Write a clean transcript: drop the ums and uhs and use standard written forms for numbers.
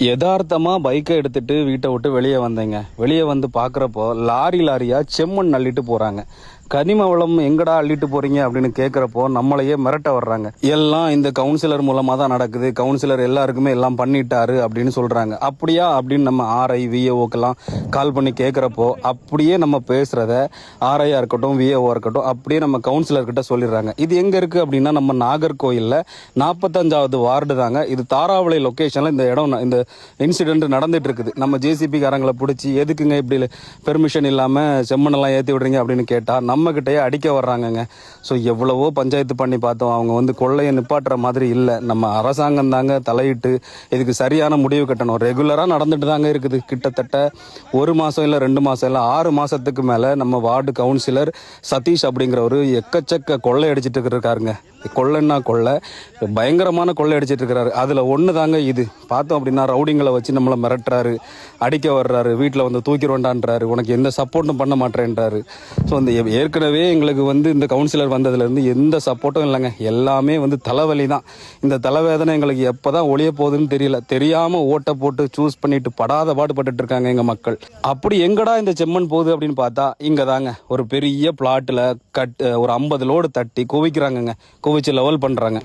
யதார்த்தமா பைக்கை எடுத்துட்டு வீட்டை விட்டு வெளியே வந்தேங்க. வெளியே வந்து பார்க்குறப்போ லாரியா செம்மண் அள்ளிட்டு போறாங்க. கனிம வளம் எங்கடா அள்ளிட்டு போறீங்க அப்படின்னு கேட்குறப்போ நம்மளையே மிரட்ட வர்றாங்க. எல்லாம் இந்த கவுன்சிலர் மூலமாக தான் நடக்குது, கவுன்சிலர் எல்லாருக்குமே எல்லாம் பண்ணிட்டாரு அப்படின்னு சொல்றாங்க. அப்படியா அப்படின்னு நம்ம ஆர்ஐ விஏஓக்கெல்லாம் கால் பண்ணி கேட்குறப்போ அப்படியே நம்ம பேசுறத ஆர்ஐயா இருக்கட்டும் விஏஓ இருக்கட்டும் அப்படியே நம்ம கவுன்சிலர்கிட்ட சொல்லிடுறாங்க. இது எங்க இருக்கு அப்படின்னா நம்ம நாகர்கோயிலில் 45வது வார்டு தாங்க. இது தாராவிளை லொக்கேஷன்ல இந்த இடம், இந்த இன்சிடென்ட் நடந்துட்டு இருக்குது. நம்ம ஜேசிபி காரங்களை பிடிச்சி எதுக்குங்க இப்படி பெர்மிஷன் இல்லாமல் செம்மண்ணெல்லாம் ஏற்றி விடுறீங்க அப்படின்னு கேட்டால் நம்ம கிட்டேயே அடிக்க வர்றாங்கங்க. ஸோ எவ்வளவோ பஞ்சாயத்து பண்ணி பார்த்தோம், அவங்க வந்து கொள்ளையை நிப்பாட்டுற மாதிரி இல்லை. நம்ம அரசாங்கம் தாங்க தலையிட்டு இதுக்கு சரியான முடிவு கட்டணும். ரெகுலராக நடந்துட்டு தாங்க இருக்குது. கிட்டத்தட்ட 1 மாதம் இல்லை 2 மாதம் இல்லை 6 மாதத்துக்கு மேலே நம்ம வார்டு கவுன்சிலர் சதீஷ் அப்படிங்கிறவர் எக்கச்சக்க கொள்ளை அடிச்சிட்டு இருக்காருங்க. கொள்ளைன்னா கொள்ளை, பயங்கரமான கொள்ளை அடிச்சிட்டு இருக்கிறாரு. அதில் ஒன்று தாங்க இது. பார்த்தோம் அப்படின்னா ரவுடிங்களை வச்சு நம்மளை மிரட்டுறாரு, அடிக்க வர்றாரு, வீட்டில் வந்து தூக்கிடுவேண்டான்றாரு, உனக்கு எந்த சப்போர்ட்டும் பண்ண மாட்டேன்றாரு. ஸோ இந்த ஏற்கனவே எங்களுக்கு வந்து இந்த கவுன்சிலர் வந்ததுலேருந்து எந்த சப்போர்ட்டும் இல்லைங்க. எல்லாமே வந்து தலைவலி தான். இந்த தலைவேதனை எங்களுக்கு எப்போ தான் ஒழிய போகுதுன்னு தெரியல. தெரியாமல் ஓட்டை போட்டு சூஸ் பண்ணிட்டு படாத பாடுபட்டு இருக்காங்க எங்கள் மக்கள். அப்படி எங்கடா இந்த செம்மண் போகுது அப்படின்னு பார்த்தா இங்கே தாங்க ஒரு பெரிய பிளாட்டில் ஒரு 50 லோடு தட்டி குவிக்கிறாங்கங்க. குவிச்சு லெவல் பண்ணுறாங்க.